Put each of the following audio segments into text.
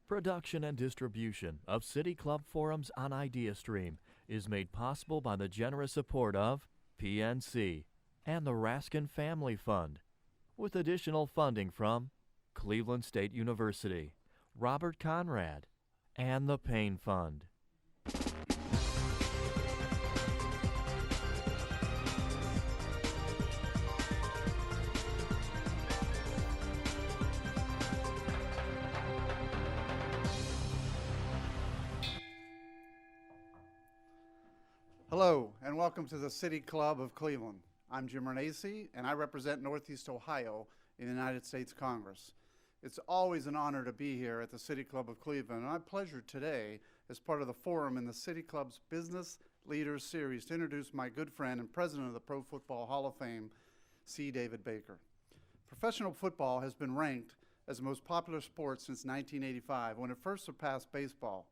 Production and distribution of City Club forums on IdeaStream is made possible by the generous support of PNC and the Raskin Family Fund, with additional funding from Cleveland State University, Robert Conrad, and the Payne Fund. Hello, and welcome to the City Club of Cleveland. I'm Jim Renacci, and I represent Northeast Ohio in the United States Congress. It's always an honor to be here at the City Club of Cleveland, and my pleasure today as part of the forum in the City Club's Business Leaders Series to introduce my good friend and president of the Pro Football Hall of Fame, C. David Baker. Professional football has been ranked as the most popular sport since 1985, when it first surpassed baseball.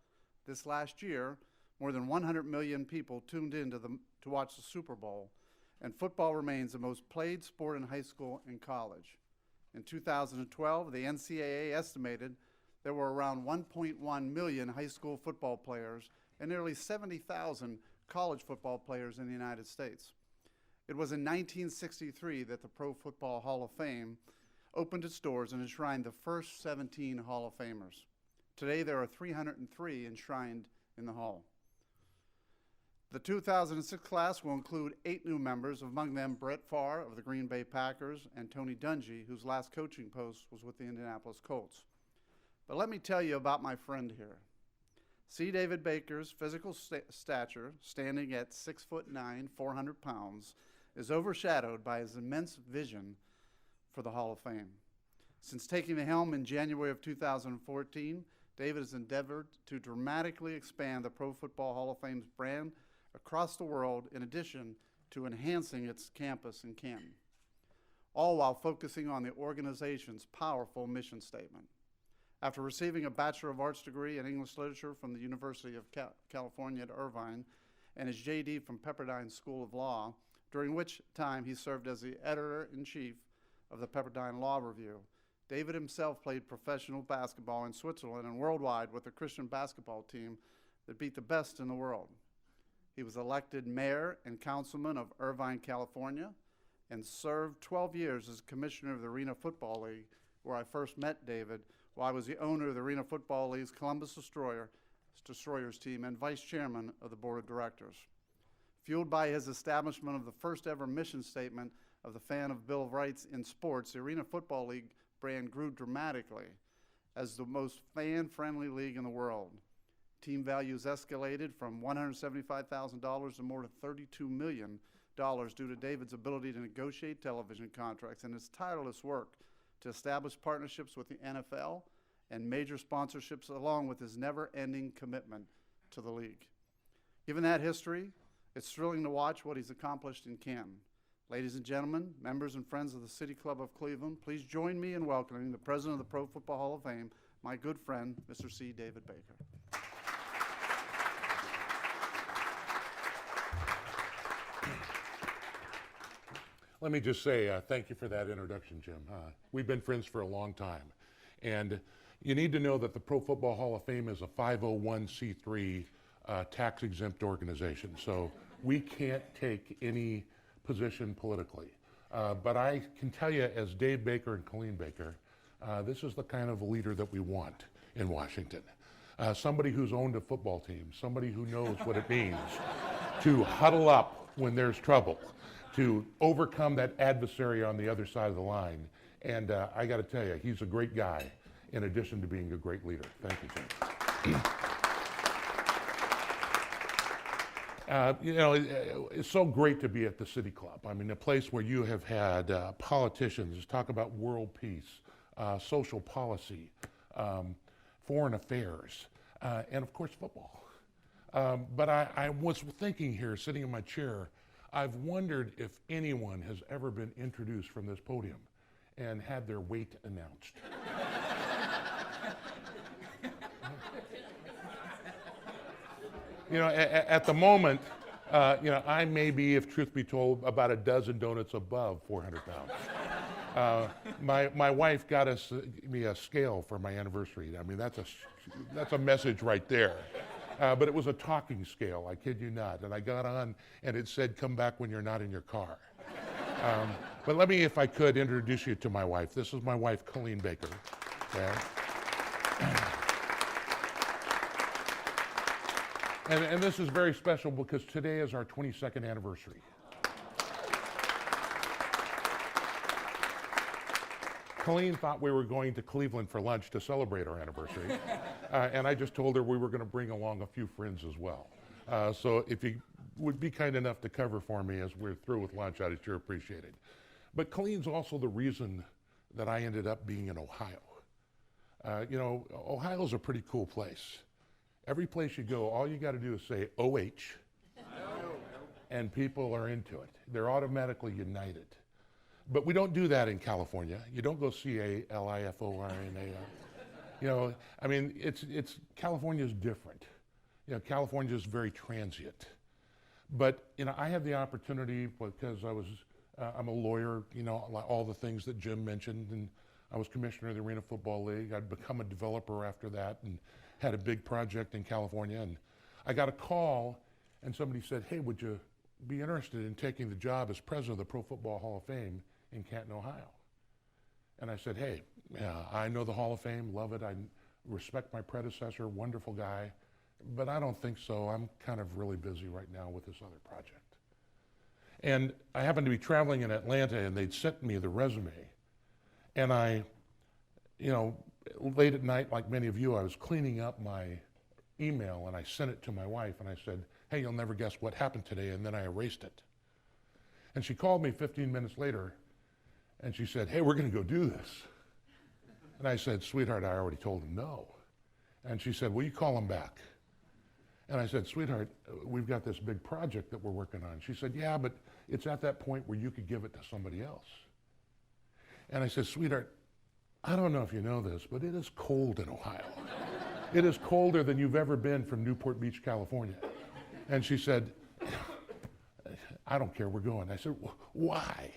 This last year, more than 100 million people tuned in to watch the Super Bowl, and football remains the most played sport in high school and college. In 2012, the NCAA estimated there were around 1.1 million high school football players and nearly 70,000 college football players in the United States. It was in 1963 that the Pro Football Hall of Fame opened its doors and enshrined the first 17 Hall of Famers. Today, there are 303 enshrined in the Hall. The 2006 class will include 8 new members, among them Brett Favre of the Green Bay Packers and Tony Dungy, whose last coaching post was with the Indianapolis Colts. But let me tell you about my friend here. C. David Baker's physical stature, standing at 6'9", 400 pounds, is overshadowed by his immense vision for the Hall of Fame. Since taking the helm in January of 2014, David has endeavored to dramatically expand the Pro Football Hall of Fame's brand across the world, in addition to enhancing its campus in Canton, all while focusing on the organization's powerful mission statement. After receiving a Bachelor of Arts degree in English Literature from the University of California at Irvine and his JD from Pepperdine School of Law, during which time he served as the editor-in-chief of the Pepperdine Law Review, David himself played professional basketball in Switzerland and worldwide with a Christian basketball team that beat the best in the world. He was elected mayor and councilman of Irvine, California, and served 12 years as commissioner of the Arena Football League, where I first met David while I was the owner of the Arena Football League's Columbus Destroyers team and vice chairman of the board of directors. Fueled by his establishment of the first ever mission statement of the Fan of Bill of Rights in sports, the Arena Football League brand grew dramatically as the most fan-friendly league in the world. Team values escalated from $175,000 to more than $32 million due to David's ability to negotiate television contracts and his tireless work to establish partnerships with the NFL and major sponsorships, along with his never-ending commitment to the league. Given that history, it's thrilling to watch what he's accomplished in Canton. Ladies and gentlemen, members and friends of the City Club of Cleveland, please join me in welcoming the president of the Pro Football Hall of Fame, my good friend, Mr. C. David Baker. Let me just say thank you for that introduction, Jim. We've been friends for a long time. And you need to know that the Pro Football Hall of Fame is a 501c3 tax-exempt organization. So we can't take any position politically. But I can tell you, as Dave Baker and Colleen Baker, this is the kind of leader that we want in Washington. Somebody who's owned a football team, somebody who knows what it means to huddle up when there's trouble, to overcome that adversary on the other side of the line. And I got to tell you, he's a great guy, in addition to being a great leader. Thank you, Jim. You know, it's so great to be at the City Club. I mean, a place where you have had politicians talk about world peace, social policy, foreign affairs, and of course, football. But I was thinking here, sitting in my chair, I've wondered if anyone has ever been introduced from this podium and had their weight announced. You know, at the moment, you know, I may be, if truth be told, about a dozen donuts above 400 pounds. My wife got me a scale for my anniversary. I mean, that's a message right there. But it was a talking scale, I kid you not. And I got on and it said, come back when you're not in your car. But let me, if I could, introduce you to my wife. This is my wife, Colleen Baker. Okay. And this is very special because today is our 22nd anniversary. Colleen thought we were going to Cleveland for lunch to celebrate our anniversary. And I just told her we were going to bring along a few friends as well. So if you would be kind enough to cover for me as we're through with lunch, I'd sure appreciate it. But Colleen's also the reason that I ended up being in Ohio. You know, Ohio's a pretty cool place. Every place you go, all you got to do is say OH, and people are into it. They're automatically united. But we don't do that in California. You don't go CALIFORNA. You know, I mean, California's different. You know, California's very transient. But, you know, I had the opportunity because I'm a lawyer, you know, all the things that Jim mentioned, and I was commissioner of the Arena Football League. I'd become a developer after that and had a big project in California. And I got a call and somebody said, hey, would you be interested in taking the job as president of the Pro Football Hall of Fame in Canton, Ohio? And I said, hey, I know the Hall of Fame, love it. I respect my predecessor, wonderful guy, but I don't think so. I'm kind of really busy right now with this other project. And I happened to be traveling in Atlanta and they'd sent me the resume. And I, you know, late at night, like many of you, I was cleaning up my email and I sent it to my wife and I said, hey, you'll never guess what happened today, and then I erased it. And she called me 15 minutes later and she said, hey, we're gonna go do this. And I said, sweetheart, I already told him no. And she said, will you call him back? And I said, sweetheart, we've got this big project that we're working on. She said, yeah, but it's at that point where you could give it to somebody else. And I said, sweetheart, I don't know if you know this, but it is cold in Ohio. It is colder than you've ever been from Newport Beach, California. And she said, I don't care, we're going. I said, why?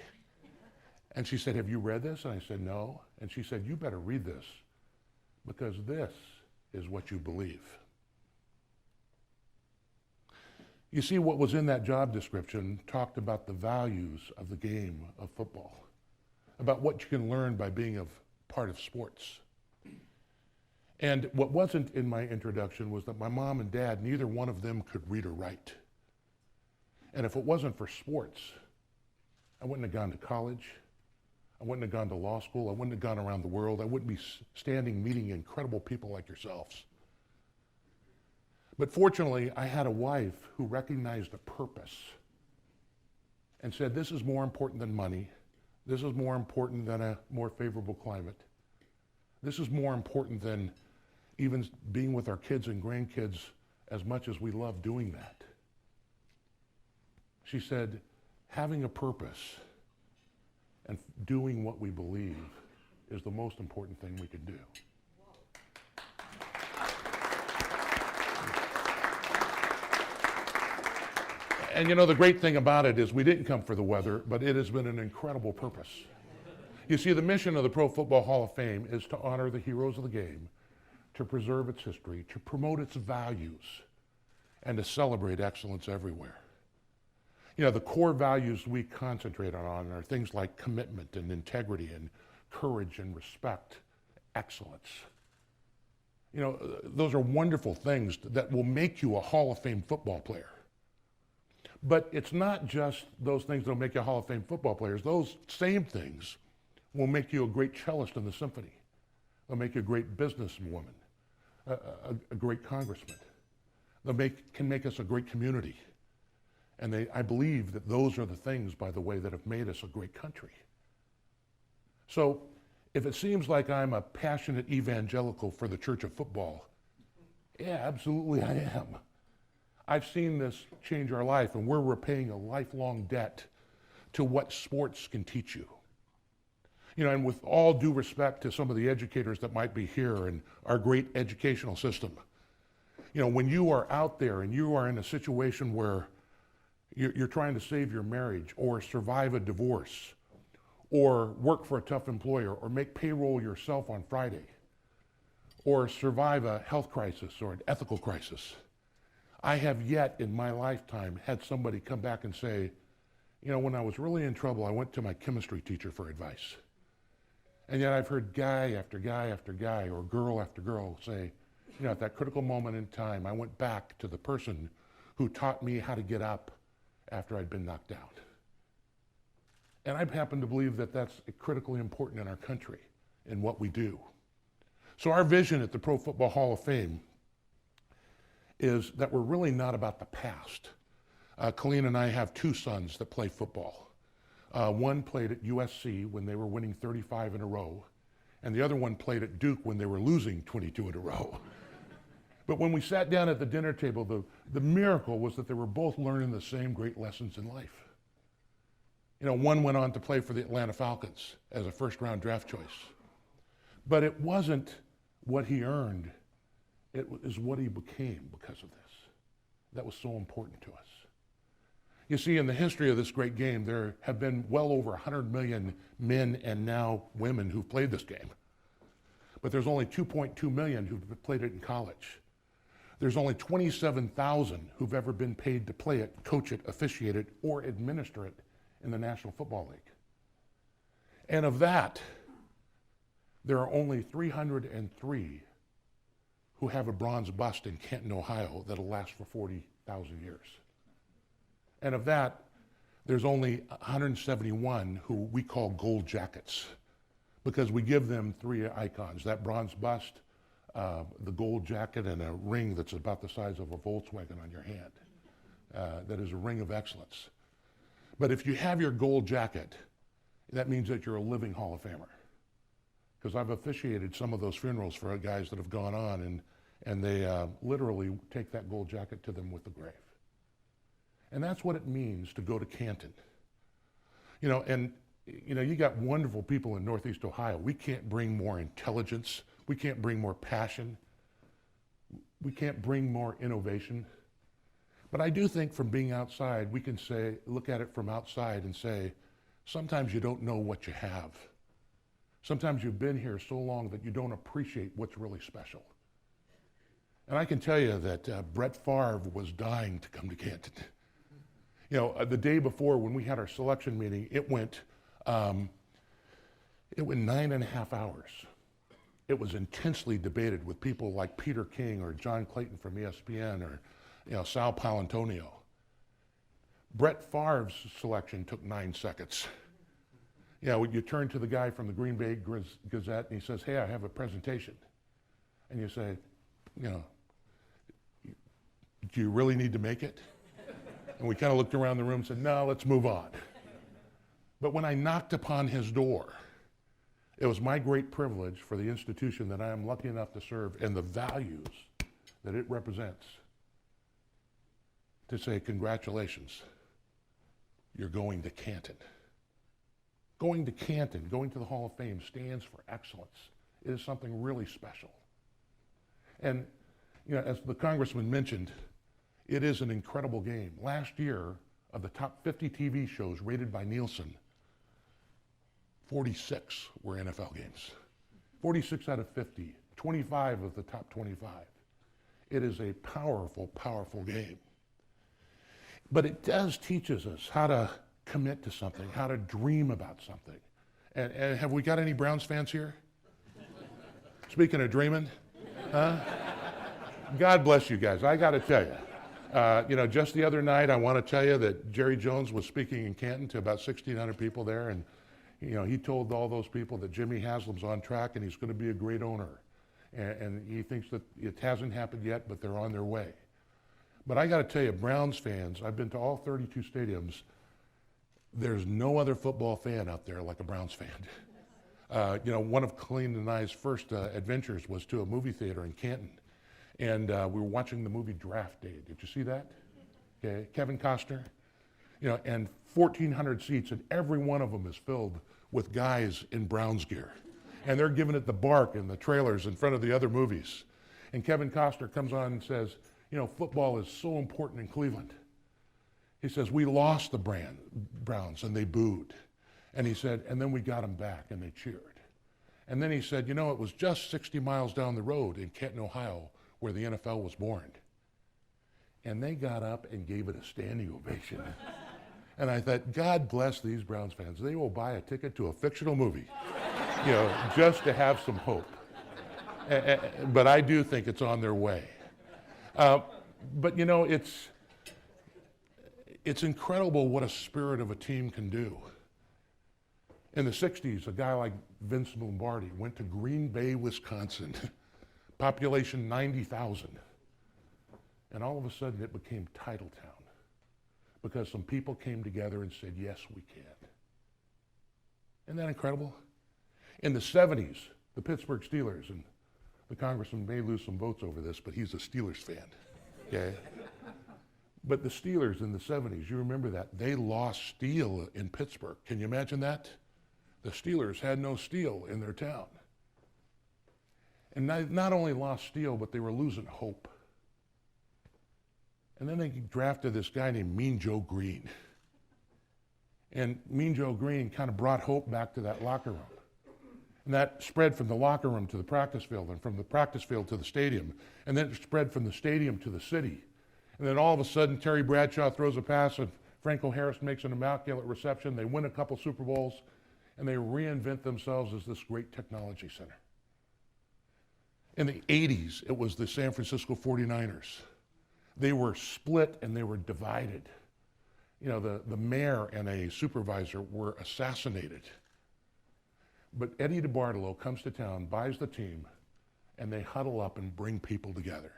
And she said, have you read this? And I said, no. And she said, you better read this because this is what you believe. You see, what was in that job description talked about the values of the game of football, about what you can learn by being a part of sports. And what wasn't in my introduction was that my mom and dad, neither one of them could read or write. And if it wasn't for sports, I wouldn't have gone to college. I wouldn't have gone to law school. I wouldn't have gone around the world. I wouldn't be standing meeting incredible people like yourselves. But fortunately, I had a wife who recognized a purpose and said, this is more important than money. This is more important than a more favorable climate. This is more important than even being with our kids and grandkids as much as we love doing that. She said, having a purpose and doing what we believe is the most important thing we can do. And you know, the great thing about it is we didn't come for the weather, but it has been an incredible purpose. You see, the mission of the Pro Football Hall of Fame is to honor the heroes of the game, to preserve its history, to promote its values, and to celebrate excellence everywhere. You know, the core values we concentrate on are things like commitment and integrity and courage and respect, excellence. You know, those are wonderful things that will make you a Hall of Fame football player. But it's not just those things that will make you a Hall of Fame football player. Those same things will make you a great cellist in the symphony. They'll make you a great businesswoman, a great congressman. Can make us a great community. And I believe that those are the things, by the way, that have made us a great country. So if it seems like I'm a passionate evangelical for the Church of Football, yeah, absolutely I am. I've seen this change our life, and we're repaying a lifelong debt to what sports can teach you. You know, and with all due respect to some of the educators that might be here and our great educational system, you know, when you are out there and you are in a situation where you're trying to save your marriage or survive a divorce, or work for a tough employer, or make payroll yourself on Friday, or survive a health crisis or an ethical crisis. I have yet in my lifetime had somebody come back and say, you know, when I was really in trouble, I went to my chemistry teacher for advice. And yet I've heard guy after guy after guy, or girl after girl say, you know, at that critical moment in time, I went back to the person who taught me how to get up after I'd been knocked out. And I happen to believe that that's critically important in our country, in what we do. So our vision at the Pro Football Hall of Fame is that we're really not about the past. Colleen and I have two sons that play football. One played at USC when they were winning 35 in a row, and the other one played at Duke when they were losing 22 in a row. But when we sat down at the dinner table, the miracle was that they were both learning the same great lessons in life. You know, one went on to play for the Atlanta Falcons as a first-round draft choice. But it wasn't what he earned, it is what he became because of this. That was so important to us. You see, in the history of this great game, there have been well over 100 million men and now women who've played this game. But there's only 2.2 million who've played it in college. There's only 27,000 who've ever been paid to play it, coach it, officiate it, or administer it in the National Football League. And of that, there are only 303 who have a bronze bust in Canton, Ohio, that'll last for 40,000 years. And of that, there's only 171 who we call gold jackets, because we give them three icons: that bronze bust, the gold jacket, and a ring that's about the size of a Volkswagen on your hand. That is a ring of excellence. But if you have your gold jacket, that means that you're a living Hall of Famer. Because I've officiated some of those funerals for guys that have gone on, and they literally take that gold jacket to them with the grave. And that's what it means to go to Canton. You know, and you know, you got wonderful people in Northeast Ohio. We can't bring more intelligence. We can't bring more passion. We can't bring more innovation. But I do think from being outside, we can say, look at it from outside and say, sometimes you don't know what you have. Sometimes you've been here so long that you don't appreciate what's really special. And I can tell you that Brett Favre was dying to come to Canton. You know, the day before when we had our selection meeting, it went 9.5 hours. It was intensely debated with people like Peter King or John Clayton from ESPN or, you know, Sal Palantonio. Brett Favre's selection took 9 seconds. You know, you turn to the guy from the Green Bay Gazette and he says, hey, I have a presentation. And you say, you know, do you really need to make it? And we kind of looked around the room and said, no, let's move on. But when I knocked upon his door, it was my great privilege for the institution that I am lucky enough to serve and the values that it represents to say, congratulations, you're going to Canton. Going to Canton, going to the Hall of Fame stands for excellence. It is something really special. And, you know, as the Congressman mentioned, it is an incredible game. Last year, of the top 50 TV shows rated by Nielsen, 46 were NFL games. 46 out of 50, 25 of the top 25. It is a powerful, powerful game. But it does teaches us how to commit to something, how to dream about something. And have we got any Browns fans here? Speaking of dreaming, huh? God bless you guys, I gotta tell you. You know, just the other night, I want to tell you that Jerry Jones was speaking in Canton to about 1,600 people there, and you know, he told all those people that Jimmy Haslam's on track and he's going to be a great owner. And he thinks that it hasn't happened yet, but they're on their way. But I got to tell you, Browns fans, I've been to all 32 stadiums. There's no other football fan out there like a Browns fan. You know, one of Colleen and I's first adventures was to a movie theater in Canton. And we were watching the movie Draft Day. Did you see that? Okay, Kevin Costner. You know, and 1,400 seats, and every one of them is filled with guys in Browns gear. And they're giving it the bark in the trailers in front of the other movies. And Kevin Costner comes on and says, you know, football is so important in Cleveland. He says, we lost the Browns, and they booed. And he said, and then we got them back, and they cheered. And then he said, you know, it was just 60 miles down the road in Canton, Ohio, where the NFL was born. And they got up and gave it a standing ovation. And I thought, God bless these Browns fans. They will buy a ticket to a fictional movie, you know, just to have some hope. But I do think it's on their way. But, you know, it's incredible what a spirit of a team can do. In the 60s, a guy like Vince Lombardi went to Green Bay, Wisconsin, population 90,000. And all of a sudden it became Titletown because some people came together and said, yes, we can. Isn't that incredible? In the 70s, the Pittsburgh Steelers, and the congressman may lose some votes over this, but he's a Steelers fan, okay? But the Steelers in the 70s, you remember that, they lost steel in Pittsburgh. Can you imagine that? The Steelers had no steel in their town. And not only lost steel, but they were losing hope. And then they drafted this guy named Mean Joe Green. And Mean Joe Green kind of brought hope back to that locker room. And that spread from the locker room to the practice field, and from the practice field to the stadium. And then it spread from the stadium to the city. And then all of a sudden, Terry Bradshaw throws a pass, and Franco Harris makes an immaculate reception. They win a couple Super Bowls, and they reinvent themselves as this great technology center. In the 80s, it was the San Francisco 49ers. They were split and they were divided. You know, the mayor and a supervisor were assassinated. But Eddie DeBartolo comes to town, buys the team, and they huddle up and bring people together.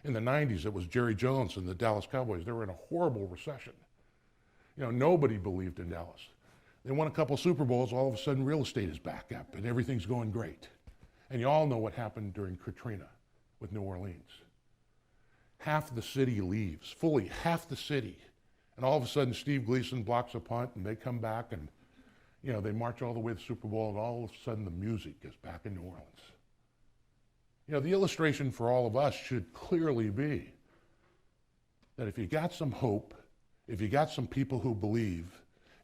In the 90s, it was Jerry Jones and the Dallas Cowboys. They were in a horrible recession. You know, nobody believed in Dallas. They won a couple Super Bowls, all of a sudden real estate is back up and everything's going great. And you all know what happened during Katrina with New Orleans. Half the city leaves, fully half the city. And all of a sudden Steve Gleason blocks a punt and they come back and, you know, they march all the way to the Super Bowl, and all of a sudden the music is back in New Orleans. You know, the illustration for all of us should clearly be that if you got some hope, if you got some people who believe,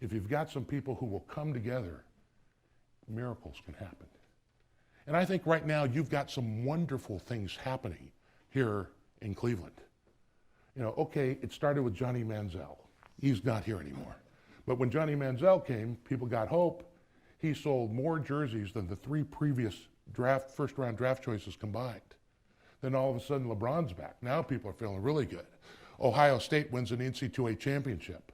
if you've got some people who will come together, miracles can happen. And I think right now you've got some wonderful things happening here in Cleveland. You know, okay, it started with Johnny Manziel. He's not here anymore. But when Johnny Manziel came, people got hope. He sold more jerseys than the three previous first-round draft choices combined. Then all of a sudden, LeBron's back. Now people are feeling really good. Ohio State wins an NCAA championship.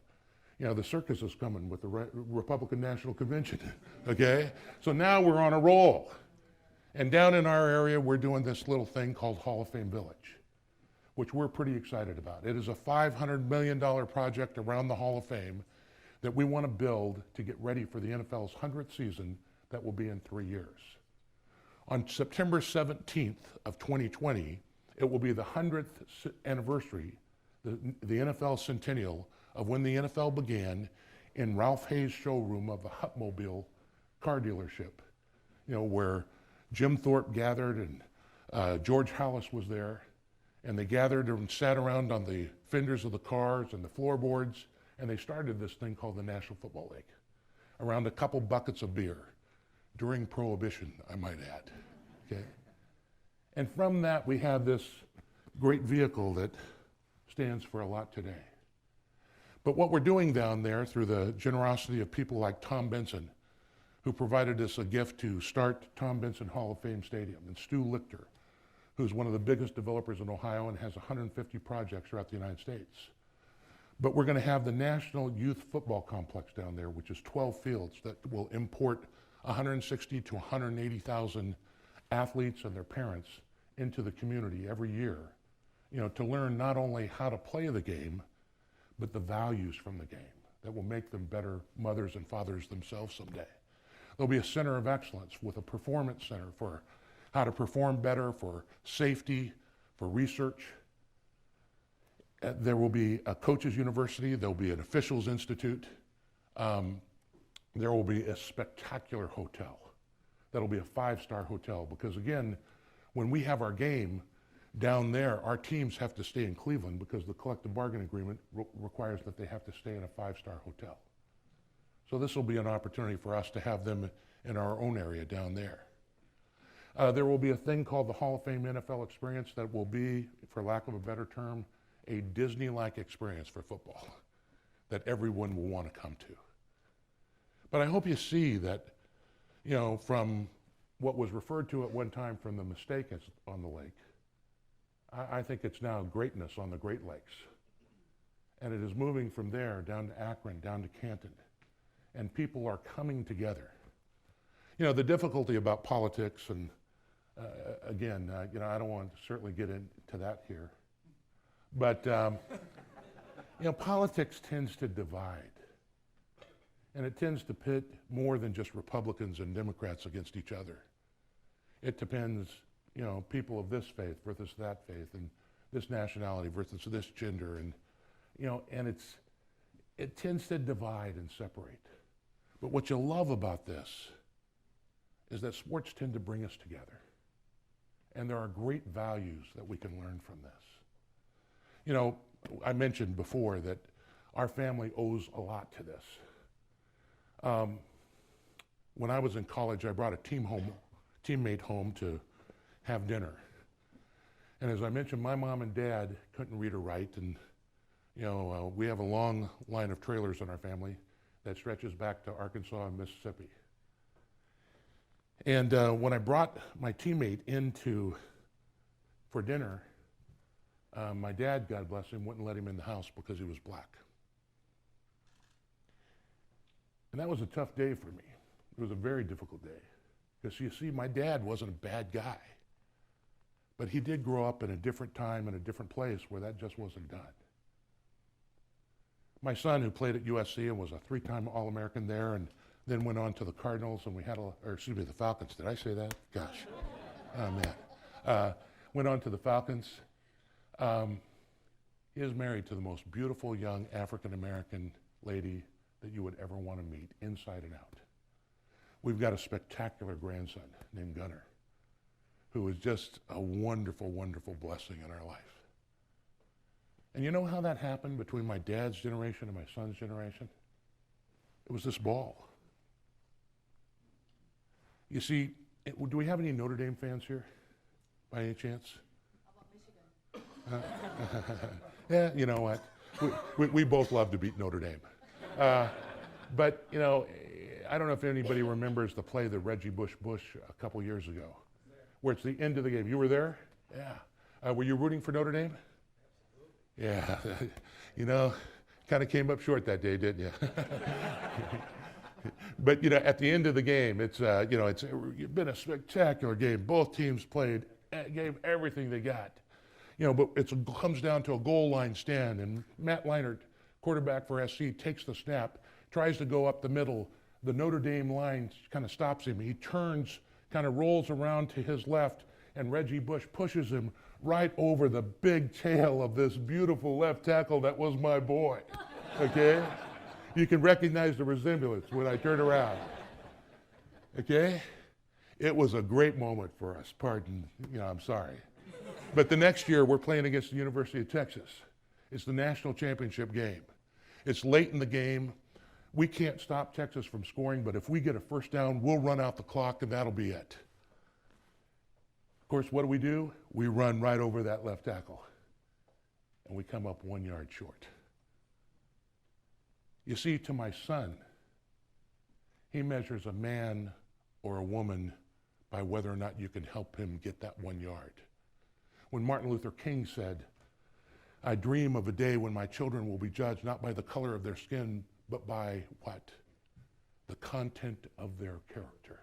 You know, the circus is coming with the Republican National Convention, okay? So now we're on a roll. And down in our area, we're doing this little thing called Hall of Fame Village, which we're pretty excited about. It is a $500 million project around the Hall of Fame that we want to build to get ready for the NFL's 100th season that will be in 3 years. On September 17th of 2020, it will be the 100th anniversary, the NFL centennial of when the NFL began in Ralph Hayes' showroom of the Hupmobile car dealership, you know, where Jim Thorpe gathered and George Halas was there, and they gathered and sat around on the fenders of the cars and the floorboards, and they started this thing called the National Football League around a couple buckets of beer during Prohibition, I might add, okay? And from that, we have this great vehicle that stands for a lot today. But what we're doing down there, through the generosity of people like Tom Benson, who provided us a gift to start Tom Benson Hall of Fame Stadium, and Stu Lichter, who's one of the biggest developers in Ohio and has 150 projects throughout the United States. But we're going to have the National Youth Football Complex down there, which is 12 fields that will import 160 to 180,000 athletes and their parents into the community every year, you know, to learn not only how to play the game, but the values from the game that will make them better mothers and fathers themselves someday. There'll be a center of excellence with a performance center for how to perform better, for safety, for research. There will be a coaches university. There'll be an officials institute. There will be a spectacular hotel. That'll be a 5-star hotel because, again, when we have our game down there, our teams have to stay in Cleveland because the collective bargaining agreement requires that they have to stay in a 5-star hotel. So this will be an opportunity for us to have them in our own area down there. There will be a thing called the Hall of Fame NFL Experience that will be, for lack of a better term, a Disney-like experience for football that everyone will want to come to. But I hope you see that, you know, from what was referred to at one time from the mistake on the lake, I think it's now greatness on the Great Lakes. And it is moving from there down to Akron, down to Canton. And people are coming together. You know, the difficulty about politics, and again, you know, I don't want to certainly get into that here. But, you know, politics tends to divide. And it tends to pit more than just Republicans and Democrats against each other. It depends, you know, people of this faith versus that faith, and this nationality versus this gender, and, you know, and it tends to divide and separate. But what you love about this is that sports tend to bring us together. And there are great values that we can learn from this. You know, I mentioned before that our family owes a lot to this. When I was in college, I brought a teammate home to have dinner. And as I mentioned, my mom and dad couldn't read or write, and you know, we have a long line of trailers in our family that stretches back to Arkansas and Mississippi. And when I brought my teammate for dinner, my dad, God bless him, wouldn't let him in the house because he was black. And that was a tough day for me. It was a very difficult day. Because you see, my dad wasn't a bad guy. But he did grow up in a different time and a different place where that just wasn't done. My son, who played at USC and was a 3-time All-American there, and then went on to the Cardinals, and the Falcons. Did I say that? Gosh. Oh, man. Went on to the Falcons. He is married to the most beautiful young African-American lady that you would ever want to meet, inside and out. We've got a spectacular grandson named Gunnar, who is just a wonderful, wonderful blessing in our life. And you know how that happened between my dad's generation and my son's generation? It was this ball. You see, do we have any Notre Dame fans here, by any chance? How about Michigan? Yeah, you know what? We both love to beat Notre Dame. But, you know, I don't know if anybody remembers the play that Reggie Bush a couple years ago, where it's the end of the game. You were there? Yeah. Were you rooting for Notre Dame? Yeah. You know, kind of came up short that day, didn't you? But, you know, at the end of the game, it's been a spectacular game. Both teams gave everything they got. You know, but it comes down to a goal line stand, and Matt Leinart, quarterback for SC, takes the snap, tries to go up the middle. The Notre Dame line kind of stops him. He turns, kind of rolls around to his left, and Reggie Bush pushes him right over the big tail of this beautiful left tackle that was my boy, okay? You can recognize the resemblance when I turn around, okay? It was a great moment for us, I'm sorry. But the next year, we're playing against the University of Texas. It's the national championship game. It's late in the game. We can't stop Texas from scoring, but if we get a first down, we'll run out the clock, and that'll be it. Of course, what do? We run right over that left tackle, and we come up 1 yard short. You see, to my son, he measures a man or a woman by whether or not you can help him get that 1 yard. When Martin Luther King said, "I dream of a day when my children will be judged not by the color of their skin, but by what? The content of their character."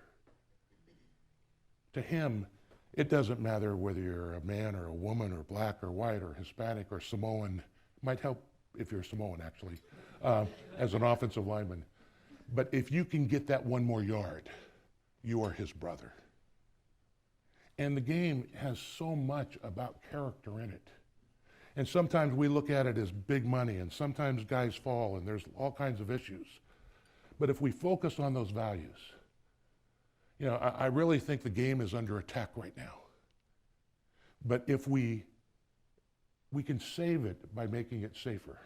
To him, it doesn't matter whether you're a man or a woman or black or white or Hispanic or Samoan. Might help if you're Samoan, actually, as an offensive lineman. But if you can get that 1 more yard, you are his brother. And the game has so much about character in it. And sometimes we look at it as big money, and sometimes guys fall, and there's all kinds of issues. But if we focus on those values, you know, I really think the game is under attack right now. But if we can save it by making it safer.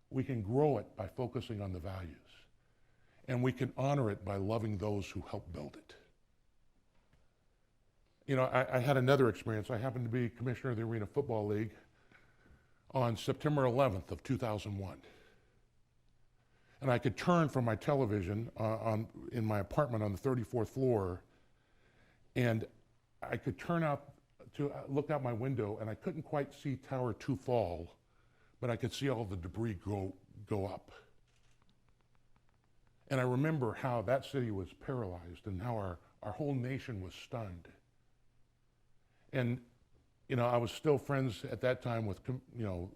We can grow it by focusing on the values. and we can honor it by loving those who helped build it. You know, I had another experience. I happened to be commissioner of the Arena Football League on September 11th of 2001. And I could turn from my television in my apartment on the 34th floor, and I could turn out to look out my window, and I couldn't quite see Tower 2 fall, but I could see all the debris go up. And I remember how that city was paralyzed and how our whole nation was stunned. And, you know, I was still friends at that time with, you know,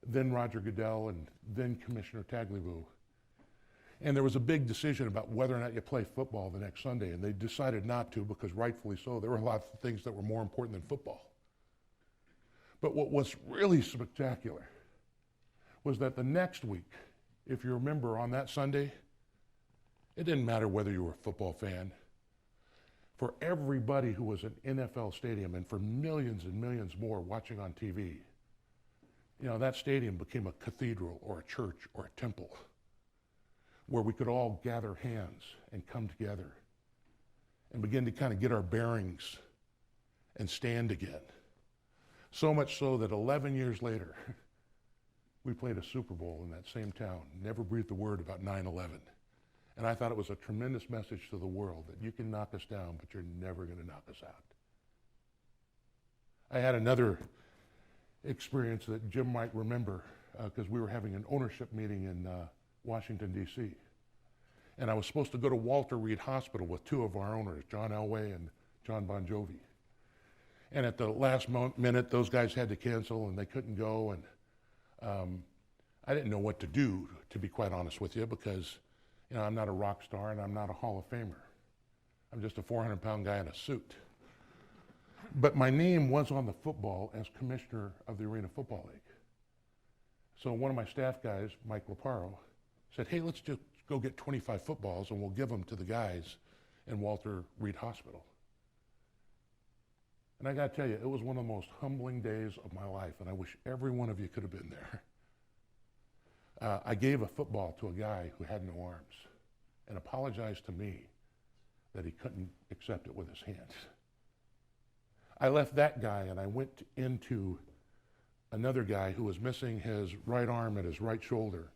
then Roger Goodell and then Commissioner Tagliabue. And there was a big decision about whether or not you play football the next Sunday, and they decided not to because rightfully so. There were lots of things that were more important than football. But what was really spectacular was that the next week, if you remember on that Sunday, it didn't matter whether you were a football fan. For everybody who was in NFL stadium and for millions and millions more watching on TV, you know, that stadium became a cathedral or a church or a temple where we could all gather hands and come together and begin to kind of get our bearings and stand again. So much so that 11 years later, we played a Super Bowl in that same town, never breathed a word about 9/11. And I thought it was a tremendous message to the world that you can knock us down, but you're never going to knock us out. I had another experience that Jim might remember because we were having an ownership meeting in Washington, D.C. And I was supposed to go to Walter Reed Hospital with two of our owners, John Elway and John Bon Jovi. And at the last minute, those guys had to cancel and they couldn't go. And I didn't know what to do, to be quite honest with you, because you know, I'm not a rock star and I'm not a Hall of Famer. I'm just a 400-pound guy in a suit. But my name was on the football as commissioner of the Arena Football League. So one of my staff guys, Mike Laparo, said, hey, let's just go get 25 footballs and we'll give them to the guys in Walter Reed Hospital. And I got to tell you, it was one of the most humbling days of my life, and I wish every one of you could have been there. I gave a football to a guy who had no arms and apologized to me that he couldn't accept it with his hands. I left that guy and I went into another guy who was missing his right arm at his right shoulder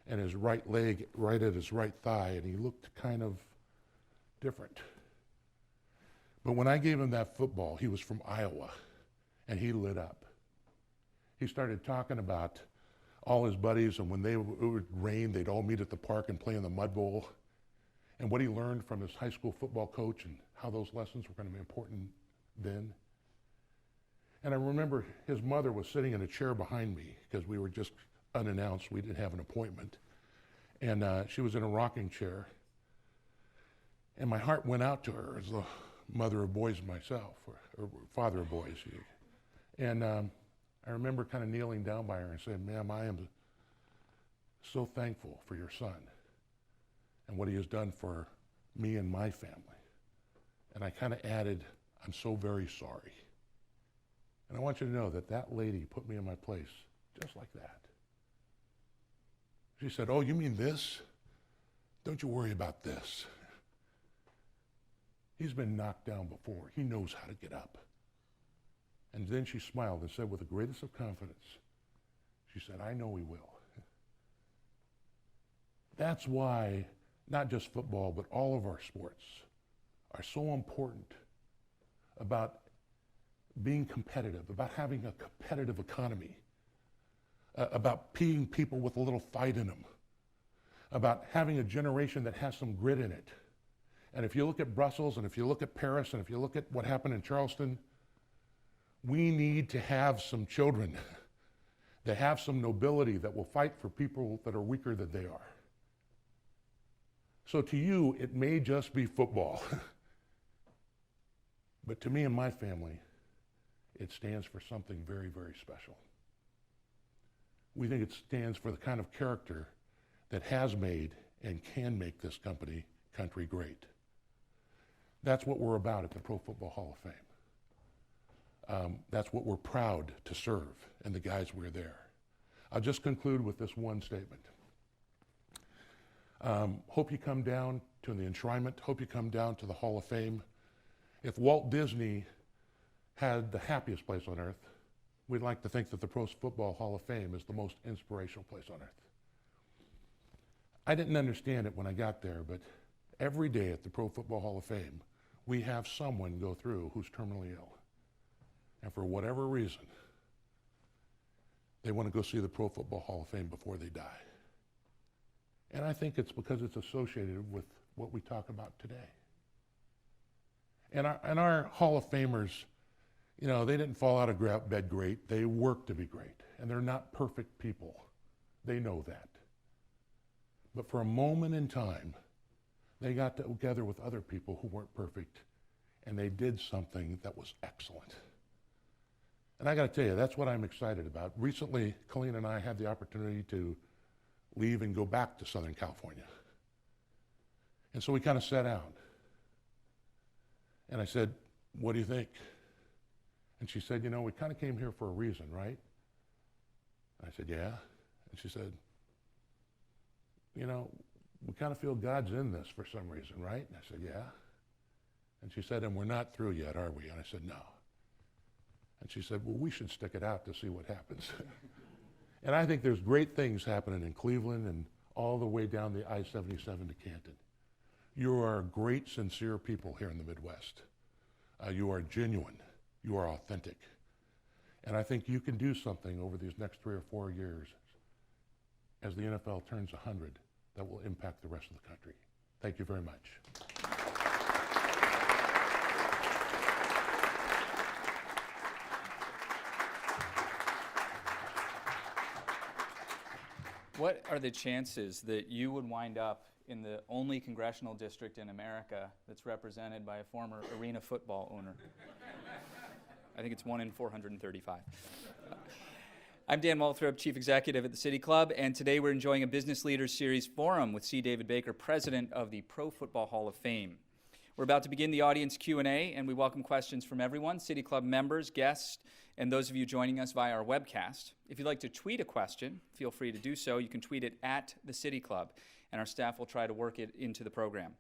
and his right leg right at his right thigh, and he looked kind of different. But when I gave him that football, he was from Iowa, and he lit up. He started talking about all his buddies, and when it would rain, they'd all meet at the park and play in the mud bowl, and what he learned from his high school football coach and how those lessons were going to be important then. And I remember his mother was sitting in a chair behind me because we were just unannounced. We didn't have an appointment. And she was in a rocking chair. And my heart went out to her as the mother of boys myself, or father of boys. And I remember kind of kneeling down by her and saying, ma'am, I am so thankful for your son and what he has done for me and my family. And I kind of added, I'm so very sorry. And I want you to know that that lady put me in my place just like that. She said, oh, you mean this? Don't you worry about this. He's been knocked down before. He knows how to get up. And then she smiled and said with the greatest of confidence, she said, I know he will. That's why not just football, but all of our sports are so important about being competitive, about having a competitive economy, about being people with a little fight in them, about having a generation that has some grit in it. And if you look at Brussels, and if you look at Paris, and if you look at what happened in Charleston, we need to have some children that have some nobility that will fight for people that are weaker than they are. So to you, it may just be football. But to me and my family, it stands for something very, very special. We think it stands for the kind of character that has made and can make this country great. That's what we're about at the Pro Football Hall of Fame. That's what we're proud to serve, and the guys we're there. I'll just conclude with this one statement. Hope you come down to the enshrinement. Hope you come down to the Hall of Fame. If Walt Disney had the happiest place on earth, we'd like to think that the Pro Football Hall of Fame is the most inspirational place on earth. I didn't understand it when I got there, but every day at the Pro Football Hall of Fame, we have someone go through who's terminally ill. And for whatever reason, they want to go see the Pro Football Hall of Fame before they die. And I think it's because it's associated with what we talk about today. And our Hall of Famers, you know, they didn't fall out of bed great. They work to be great. And they're not perfect people. They know that. But for a moment in time, they got together with other people who weren't perfect, and they did something that was excellent. And I got to tell you, that's what I'm excited about. Recently, Colleen and I had the opportunity to leave and go back to Southern California. And so we kind of sat down. And I said, what do you think? And she said, you know, we kind of came here for a reason, right? I said, yeah. And she said, you know, we kind of feel God's in this for some reason, right? And I said, yeah. And she said, and we're not through yet, are we? And I said, no. And she said, well, we should stick it out to see what happens. And I think there's great things happening in Cleveland and all the way down the I-77 to Canton. You are great, sincere people here in the Midwest. You are genuine. You are authentic. And I think you can do something over these next 3 or 4 years as the NFL turns 100 that will impact the rest of the country. Thank you very much. What are the chances that you would wind up in the only congressional district in America that's represented by a former arena football owner? I think it's 1 in 435. I'm Dan Walthrop, Chief Executive at the City Club, and today we're enjoying a Business Leaders Series forum with C. David Baker, President of the Pro Football Hall of Fame. We're about to begin the audience Q&A, and we welcome questions from everyone, City Club members, guests, and those of you joining us via our webcast. If you'd like to tweet a question, feel free to do so. You can tweet it at the City Club, and our staff will try to work it into the program.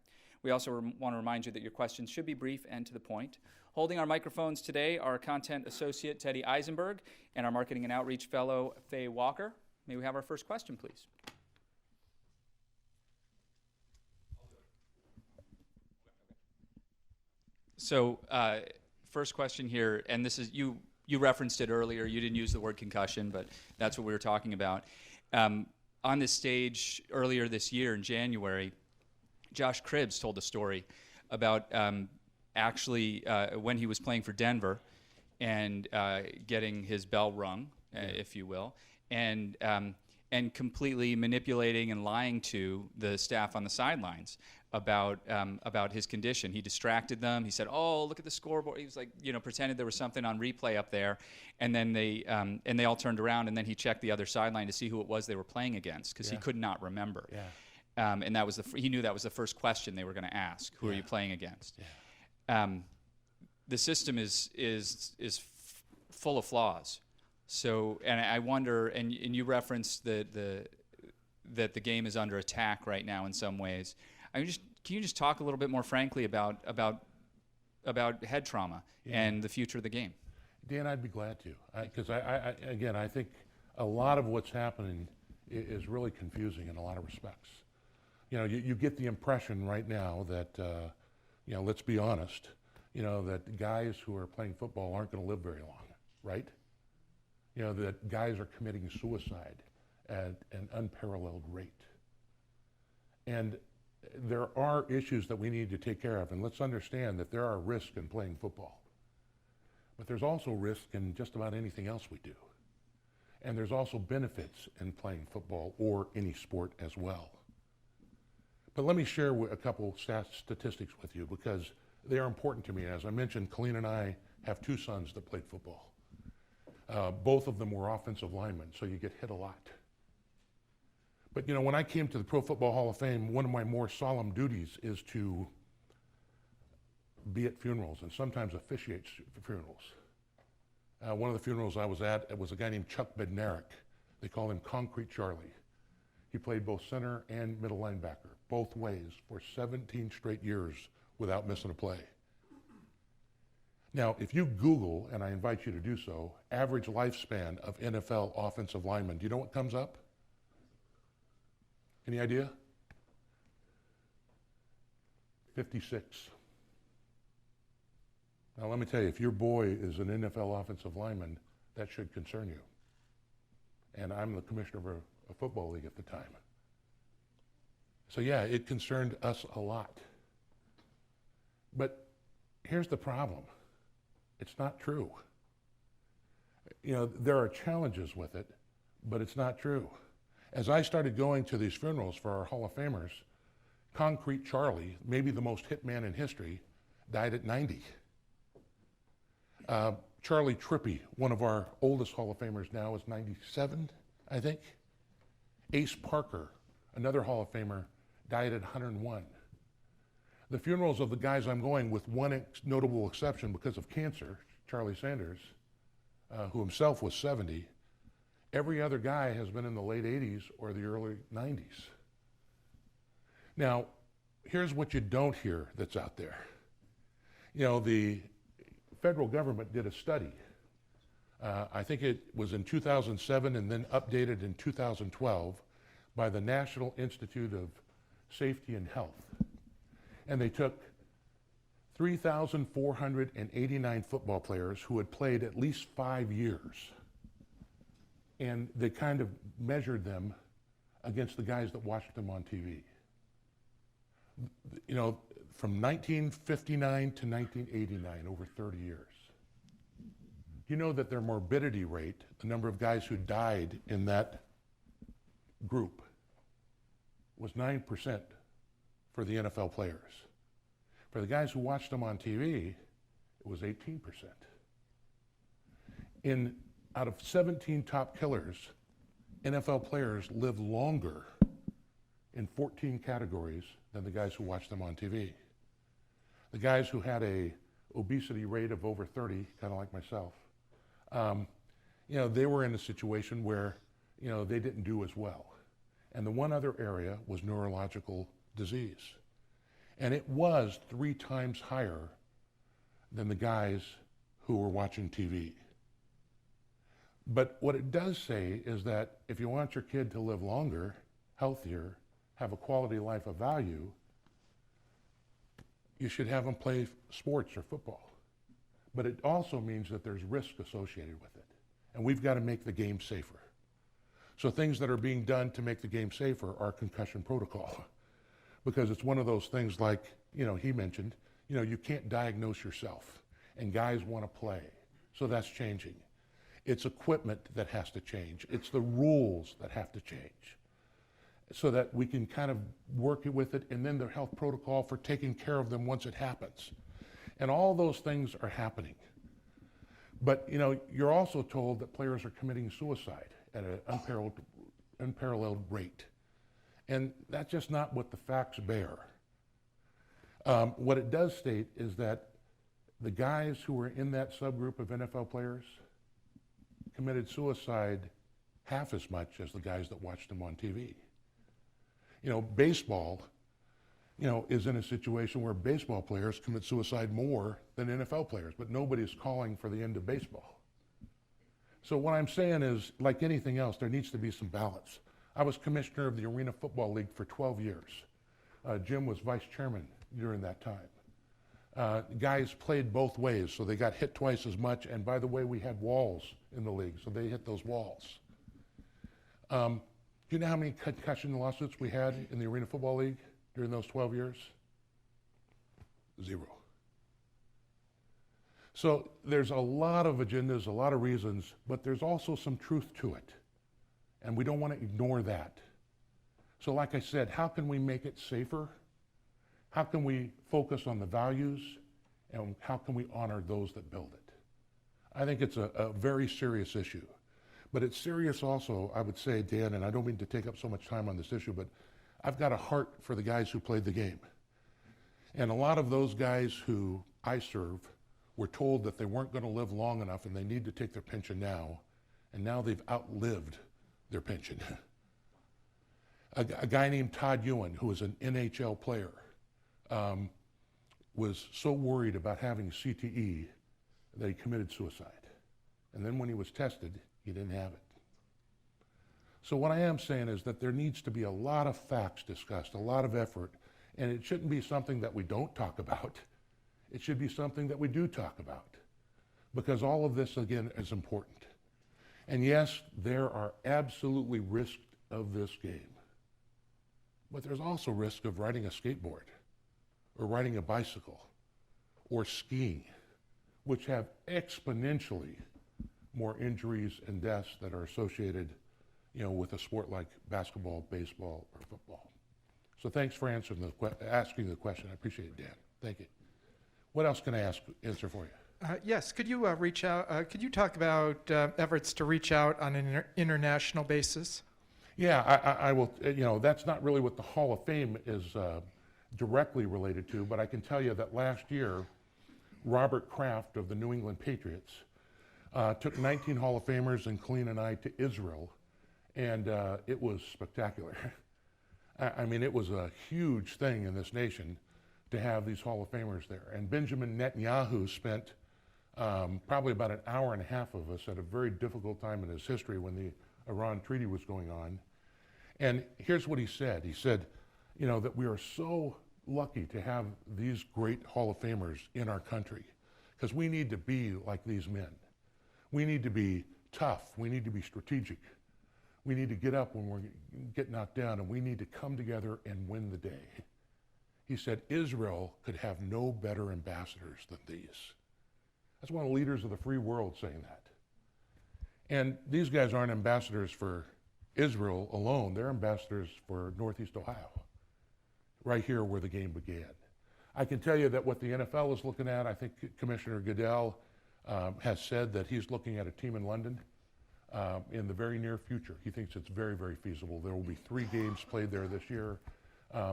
We also want to remind you that your questions should be brief and to the point. Holding our microphones today are our Content Associate, Teddy Eisenberg, and our Marketing and Outreach Fellow, Faye Walker. May we have our first question, please? So, first question here, and this is, you referenced it earlier. You didn't use the word concussion, but that's what we were talking about. On this stage earlier this year in January, Josh Cribbs told a story about actually when he was playing for Denver and getting his bell rung, if you will, and completely manipulating and lying to the staff on the sidelines about his condition. He distracted them. He said, "Oh, look at the scoreboard." He was like, you know, pretended there was something on replay up there, and then they all turned around, and then he checked the other sideline to see who it was they were playing against because he could not remember. Yeah. And that was he knew that was the first question they were going to ask: "Who are you playing against?" Yeah. The system is full of flaws. So, and I wonder, and you referenced that the game is under attack right now in some ways. Can you just talk a little bit more frankly about head trauma and the future of the game? Dan, I'd be glad to, because I think a lot of what's happening is really confusing in a lot of respects. You know, you get the impression right now that, you know, let's be honest, you know, that guys who are playing football aren't going to live very long, right? You know, that guys are committing suicide at an unparalleled rate. And there are issues that we need to take care of, and let's understand that there are risks in playing football. But there's also risk in just about anything else we do. And there's also benefits in playing football or any sport as well. But let me share a couple statistics with you because they are important to me. As I mentioned, Colleen and I have 2 sons that played football. Both of them were offensive linemen, so you get hit a lot. But you know, when I came to the Pro Football Hall of Fame, one of my more solemn duties is to be at funerals and sometimes officiate funerals. One of the funerals I was at, it was a guy named Chuck Bednarik. They call him Concrete Charlie. He played both center and middle linebacker, both ways, for 17 straight years without missing a play. Now, if you Google, and I invite you to do so, average lifespan of NFL offensive linemen, do you know what comes up? Any idea? 56. Now, let me tell you, if your boy is an NFL offensive lineman, that should concern you. And I'm the commissioner of a football league at the time. So yeah, it concerned us a lot. But here's the problem. It's not true. You know, there are challenges with it, but it's not true. As I started going to these funerals for our Hall of Famers, Concrete Charlie, maybe the most hit man in history, died at 90. Charlie Trippi, one of our oldest Hall of Famers now, is 97, I think. Ace Parker, another Hall of Famer, died at 101. The funerals of the guys I'm going, with one notable exception because of cancer, Charlie Sanders, who himself was 70, every other guy has been in the late 80s or the early 90s. Now, here's what you don't hear that's out there. You know, the federal government did a study. I think it was in 2007 and then updated in 2012 by the National Institute of Safety and Health. And they took 3,489 football players who had played at least 5 years, and they kind of measured them against the guys that watched them on TV. You know, from 1959 to 1989, over 30 years. You know that their morbidity rate, the number of guys who died in that group, was 9% for the NFL players. For the guys who watched them on TV, it was 18%. Out of 17 top killers, NFL players live longer in 14 categories than the guys who watched them on TV. The guys who had a obesity rate of over 30, kind of like myself, you know, they were in a situation where, you know, they didn't do as well. And the one other area was neurological disease. And it was 3 times higher than the guys who were watching TV. But what it does say is that if you want your kid to live longer, healthier, have a quality life of value, you should have them play sports or football. But it also means that there's risk associated with it. And we've got to make the game safer. So things that are being done to make the game safer are concussion protocol. Because it's one of those things like, you know, he mentioned, you know, you can't diagnose yourself. And guys want to play. So that's changing. It's equipment that has to change. It's the rules that have to change. So that we can kind of work with it, and then the health protocol for taking care of them once it happens. And all those things are happening. But, you know, you're also told that players are committing suicide at an unparalleled rate. And that's just not what the facts bear. What it does state is that the guys who were in that subgroup of NFL players committed suicide half as much as the guys that watched them on TV. You know, baseball, you know, is in a situation where baseball players commit suicide more than NFL players, but nobody's calling for the end of baseball. So what I'm saying is, like anything else, there needs to be some balance. I was commissioner of the Arena Football League for 12 years. Jim was vice chairman during that time. Guys played both ways, so they got hit twice as much, and by the way, we had walls in the league, so they hit those walls. Do you know how many concussion lawsuits we had in the Arena Football League during those 12 years? 0. So there's a lot of agendas, a lot of reasons, but there's also some truth to it. And we don't want to ignore that. So like I said, how can we make it safer? How can we focus on the values? And how can we honor those that build it? I think it's a very serious issue. But it's serious also, I would say, Dan, and I don't mean to take up so much time on this issue, but I've got a heart for the guys who played the game. And a lot of those guys who I serve were told that they weren't going to live long enough and they need to take their pension now, and now they've outlived their pension. A guy named Todd Ewan, who was an NHL player, was so worried about having CTE that he committed suicide. And then when he was tested, he didn't have it. So what I am saying is that there needs to be a lot of facts discussed, a lot of effort, and it shouldn't be something that we don't talk about. It should be something that we do talk about, because all of this, again, is important. And yes, there are absolutely risks of this game, but there's also risk of riding a skateboard or riding a bicycle or skiing, which have exponentially more injuries and deaths that are associated, with a sport like basketball, baseball, or football. So thanks for asking the question. I appreciate it, Dan. Thank you. What else can I answer for you? Yes, could you reach out? Could you talk about efforts to reach out on an international basis? Yeah, I will. That's not really what the Hall of Fame is directly related to, but I can tell you that last year, Robert Kraft of the New England Patriots took 19 Hall of Famers and Colleen and I to Israel, and it was spectacular. I mean, it was a huge thing in this nation to have these Hall of Famers there. And Benjamin Netanyahu spent probably about an hour and a half of us at a very difficult time in his history when the Iran treaty was going on. And here's what he said. He said, that we are so lucky to have these great Hall of Famers in our country, because we need to be like these men. We need to be tough. We need to be strategic. We need to get up when we get knocked down, and we need to come together and win the day. He said Israel could have no better ambassadors than these. That's one of the leaders of the free world saying that. And these guys aren't ambassadors for Israel alone. They're ambassadors for Northeast Ohio, right here where the game began. I can tell you that what the NFL is looking at, I think Commissioner Goodell has said that he's looking at a team in London in the very near future. He thinks it's very, very feasible. There will be 3 games played there this year.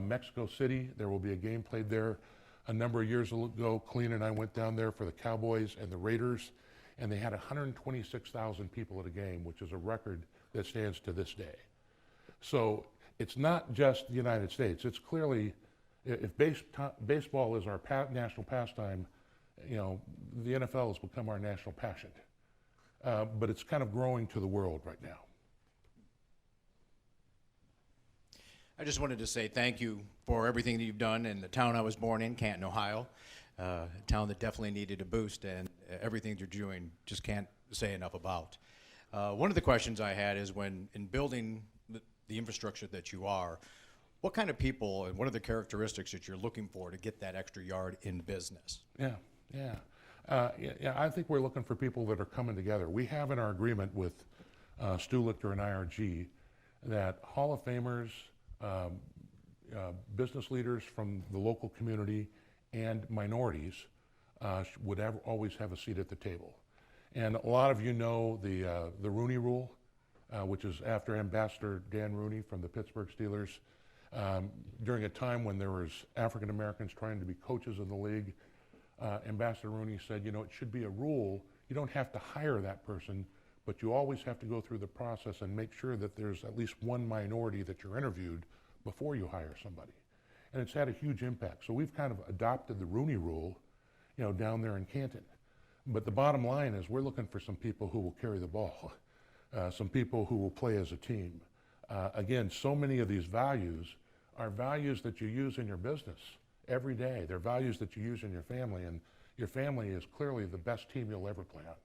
Mexico City, there will be a game played there. A number of years ago, Colleen and I went down there for the Cowboys and the Raiders, and they had 126,000 people at a game, which is a record that stands to this day. So it's not just the United States. It's clearly, if baseball is our national pastime, the NFL has become our national passion. But it's kind of growing to the world right now. I just wanted to say thank you for everything that you've done in the town I was born in, Canton, Ohio, a town that definitely needed a boost, and everything that you're doing just can't say enough about. One of the questions I had is, when in building the infrastructure that you are, what kind of people and what are the characteristics that you're looking for to get that extra yard in business? Yeah, I think we're looking for people that are coming together. We have in our agreement with Stu Lichter and IRG that Hall of Famers, business leaders from the local community, and minorities would always have a seat at the table. And a lot of you know the Rooney Rule, which is after Ambassador Dan Rooney from the Pittsburgh Steelers. During a time when there was African Americans trying to be coaches in the league, Ambassador Rooney said, it should be a rule. You don't have to hire that person, but you always have to go through the process and make sure that there's at least one minority that you're interviewed before you hire somebody. And it's had a huge impact. So we've kind of adopted the Rooney Rule, down there in Canton. But the bottom line is we're looking for some people who will carry the ball, some people who will play as a team. Again, so many of these values are values that you use in your business every day. They're values that you use in your family, and your family is clearly the best team you'll ever play on.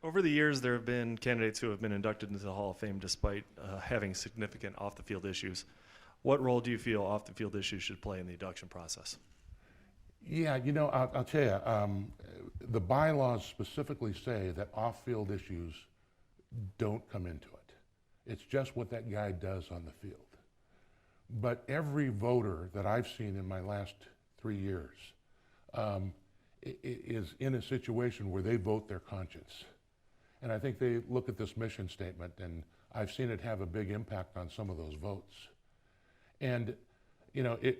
Over the years, there have been candidates who have been inducted into the Hall of Fame despite having significant off-the-field issues. What role do you feel off-the-field issues should play in the induction process? Yeah, I'll tell you, the bylaws specifically say that off-field issues don't come into it. It's just what that guy does on the field. But every voter that I've seen in my last 3 years is in a situation where they vote their conscience. And I think they look at this mission statement, and I've seen it have a big impact on some of those votes. And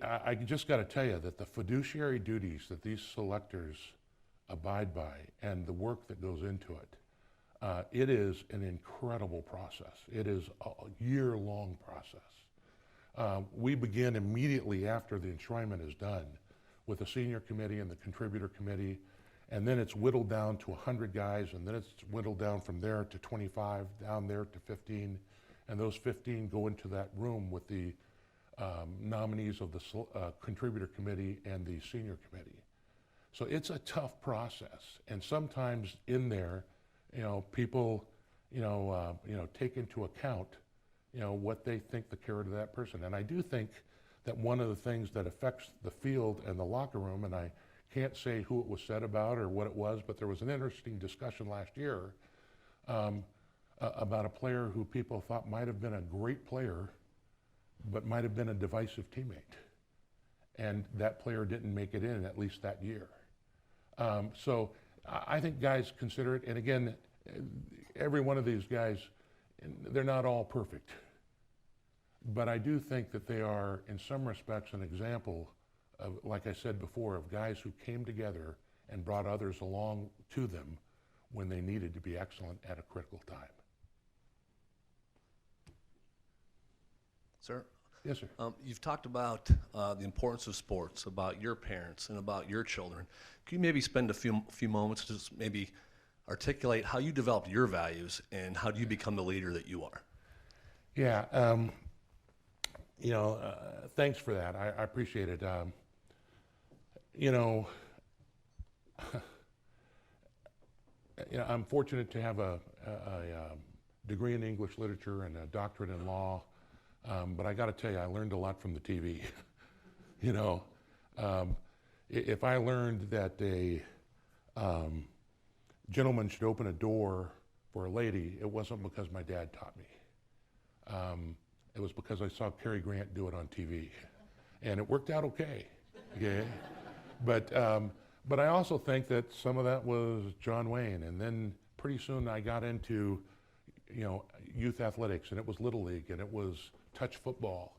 I just got to tell you that the fiduciary duties that these selectors abide by and the work that goes into it, It is an incredible process. It is a year-long process. We begin immediately after the enshrinement is done with the senior committee and the contributor committee, and then it's whittled down to 100 guys, and then it's whittled down from there to 25, down there to 15, and those 15 go into that room with the nominees of the contributor committee and the senior committee. So it's a tough process, and sometimes in there, people, take into account, what they think the character of that person. And I do think that one of the things that affects the field and the locker room, and I can't say who it was said about or what it was, but there was an interesting discussion last year about a player who people thought might have been a great player, but might have been a divisive teammate. And that player didn't make it in, at least that year. So I think guys consider it, and again, every one of these guys, they're not all perfect. But I do think that they are, in some respects, an example of, like I said before, of guys who came together and brought others along to them when they needed to be excellent at a critical time. Sir? Yes, sir. You've talked about the importance of sports, about your parents, and about your children. Can you maybe spend a few moments to just maybe articulate how you developed your values and how do you become the leader that you are? Yeah, thanks for that. I appreciate it. I'm fortunate to have a degree in English literature and a doctorate in law, but I got to tell you, I learned a lot from the TV. If I learned that a gentleman should open a door for a lady, it wasn't because my dad taught me. It was because I saw Cary Grant do it on TV, and it worked out okay. Okay, but I also think that some of that was John Wayne, and then pretty soon I got into, youth athletics, and it was Little League, and it was touch football,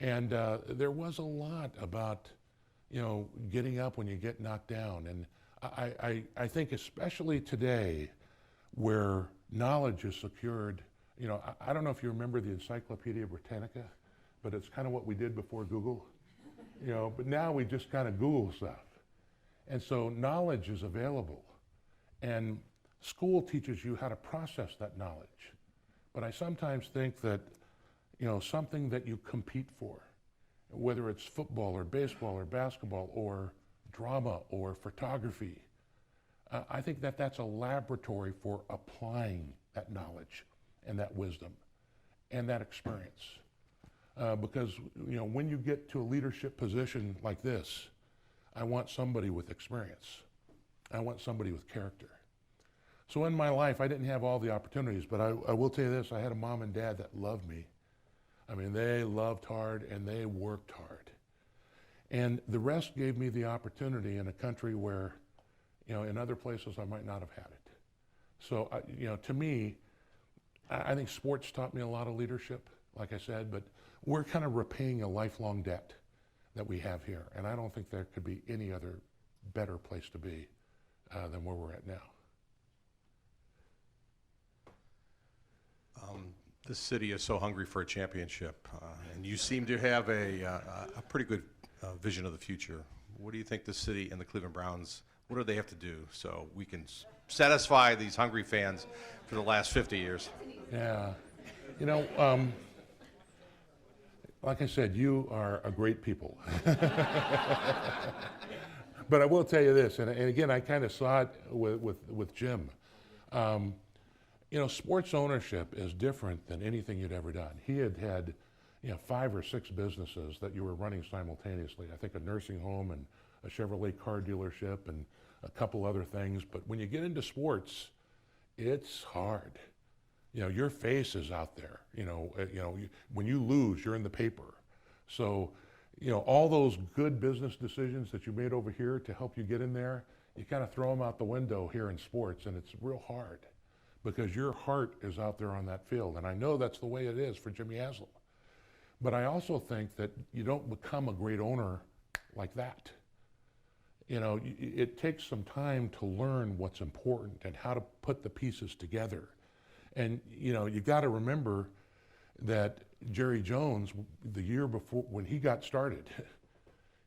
and there was a lot about, getting up when you get knocked down, and I think especially today, where knowledge is secured. I don't know if you remember the Encyclopedia Britannica, but it's kind of what we did before Google. But now we just kind of Google stuff. And so knowledge is available. And school teaches you how to process that knowledge. But I sometimes think that, something that you compete for, whether it's football or baseball or basketball or drama or photography, I think that that's a laboratory for applying that knowledge and that wisdom and that experience. Because when you get to a leadership position like this, I want somebody with experience. I want somebody with character. So in my life, I didn't have all the opportunities, but I will tell you this, I had a mom and dad that loved me. I mean, they loved hard and they worked hard. And the rest gave me the opportunity in a country where, in other places I might not have had it. So, to me, I think sports taught me a lot of leadership, like I said, but we're kind of repaying a lifelong debt that we have here. And I don't think there could be any other better place to be than where we're at now. This city is so hungry for a championship, and you seem to have a pretty good vision of the future. What do you think the city and the Cleveland Browns, what do they have to do so we can satisfy these hungry fans for the last 50 years? Yeah, like I said, you are a great people. But I will tell you this, and again, I kind of saw it with Jim. Sports ownership is different than anything you'd ever done. He had 5 or 6 businesses that you were running simultaneously. I think a nursing home and a Chevrolet car dealership and a couple other things. But when you get into sports, it's hard. Your face is out there. When you lose, you're in the paper. So, all those good business decisions that you made over here to help you get in there, you kind of throw them out the window here in sports, and it's real hard because your heart is out there on that field. And I know that's the way it is for Jimmy Haslam. But I also think that you don't become a great owner like that. It takes some time to learn what's important and how to put the pieces together. And, you got to remember that Jerry Jones, the year before, when he got started,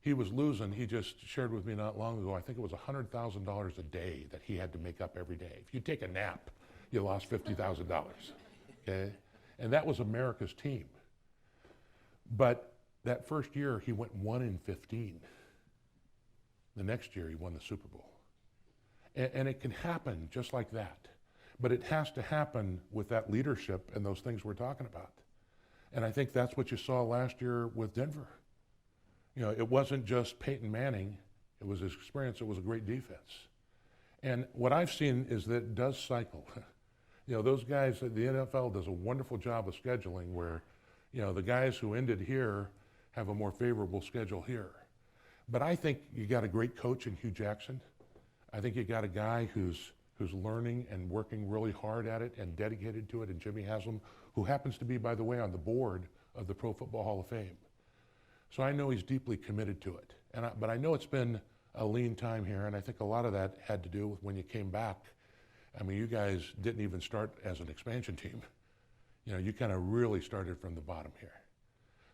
he was losing. He just shared with me not long ago, I think it was $100,000 a day that he had to make up every day. If you take a nap, you lost $50,000, okay? And that was America's team. But that first year, he went 1-15. The next year, he won the Super Bowl. And it can happen just like that. But it has to happen with that leadership and those things we're talking about. And I think that's what you saw last year with Denver. It wasn't just Peyton Manning. It was his experience. It was a great defense. And what I've seen is that it does cycle. Those guys, the NFL does a wonderful job of scheduling where, the guys who ended here have a more favorable schedule here. But I think you got a great coach in Hugh Jackson. I think you got a guy who's learning and working really hard at it and dedicated to it, and Jimmy Haslam, who happens to be, by the way, on the board of the Pro Football Hall of Fame. So I know he's deeply committed to it. But I know it's been a lean time here, and I think a lot of that had to do with when you came back. I mean, you guys didn't even start as an expansion team. You kind of really started from the bottom here.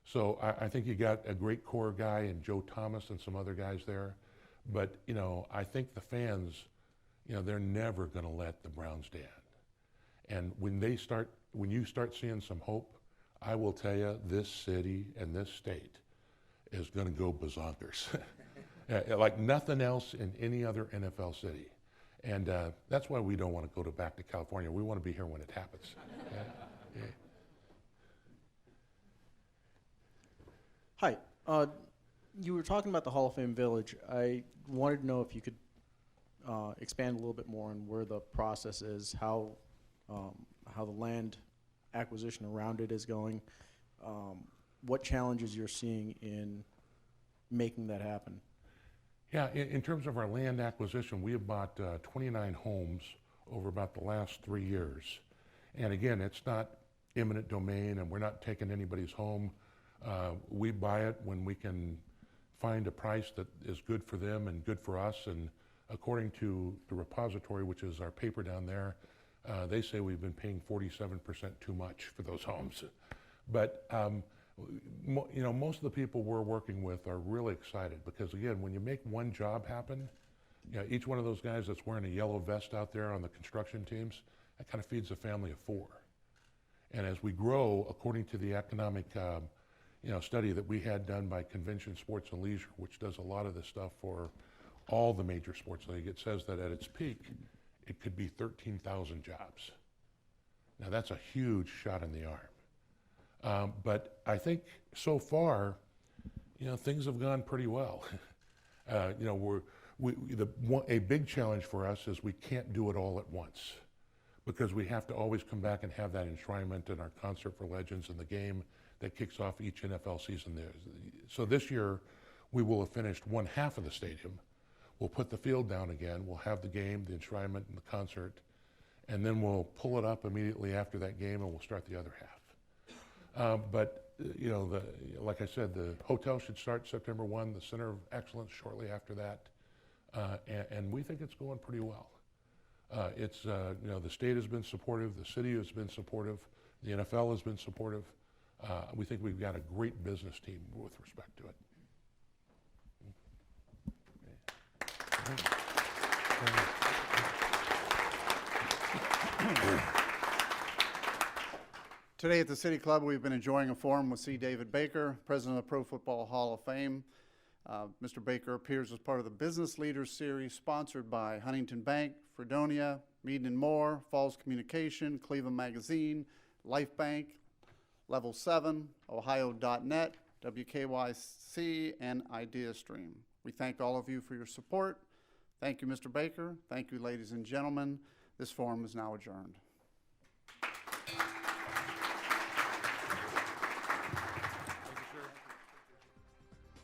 So I think you got a great core guy in Joe Thomas and some other guys there. But, I think the fans, they're never going to let the Browns down. And when you start seeing some hope, I will tell you, this city and this state is going to go bazonkers. Like nothing else in any other NFL city. And that's why we don't want to go back to California. We want to be here when it happens. Yeah. Hi. You were talking about the Hall of Fame Village. I wanted to know if you could expand a little bit more on where the process is, how the land acquisition around it is going, what challenges you're seeing in making that happen. Yeah, in terms of our land acquisition, we have bought 29 homes over about the last 3 years. And again, it's not eminent domain, and we're not taking anybody's home. We buy it when we can find a price that is good for them and good for us. And according to the repository, which is our paper down there, they say we've been paying 47% too much for those homes. But most of the people we're working with are really excited because, again, when you make one job happen, each one of those guys that's wearing a yellow vest out there on the construction teams, that kind of feeds a family of 4. And as we grow, according to the economic study that we had done by Convention Sports and Leisure, which does a lot of this stuff for all the major sports leagues, it says that at its peak, it could be 13,000 jobs. Now that's a huge shot in the arm. But I think so far, things have gone pretty well. A big challenge for us is we can't do it all at once because we have to always come back and have that enshrinement in our Concert for Legends and the game that kicks off each NFL season there. So this year, we will have finished one half of the stadium. We'll put the field down again. We'll have the game, the enshrinement, and the concert, and then we'll pull it up immediately after that game, and we'll start the other half. But like I said, the hotel should start September 1, the Center of Excellence shortly after that, and we think it's going pretty well. The state has been supportive, the city has been supportive, the NFL has been supportive. We think we've got a great business team with respect to it. Today at the City Club, we've been enjoying a forum with C. David Baker, President of the Pro Football Hall of Fame. Mr. Baker appears as part of the Business Leaders Series sponsored by Huntington Bank, Fredonia, Mead & Moore, Falls Communication, Cleveland Magazine, Life Bank, Level 7, Ohio.net, WKYC, and IdeaStream. We thank all of you for your support. Thank you, Mr. Baker. Thank you, ladies and gentlemen. This forum is now adjourned.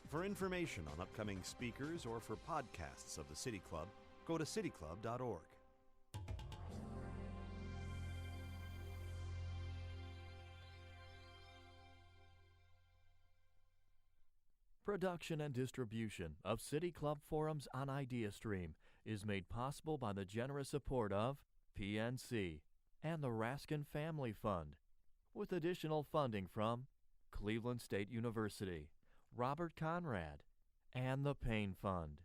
For information on upcoming speakers or for podcasts of the City Club, go to cityclub.org. Production and distribution of City Club Forums on IdeaStream is made possible by the generous support of PNC and the Raskin Family Fund, with additional funding from Cleveland State University, Robert Conrad, and the Payne Fund.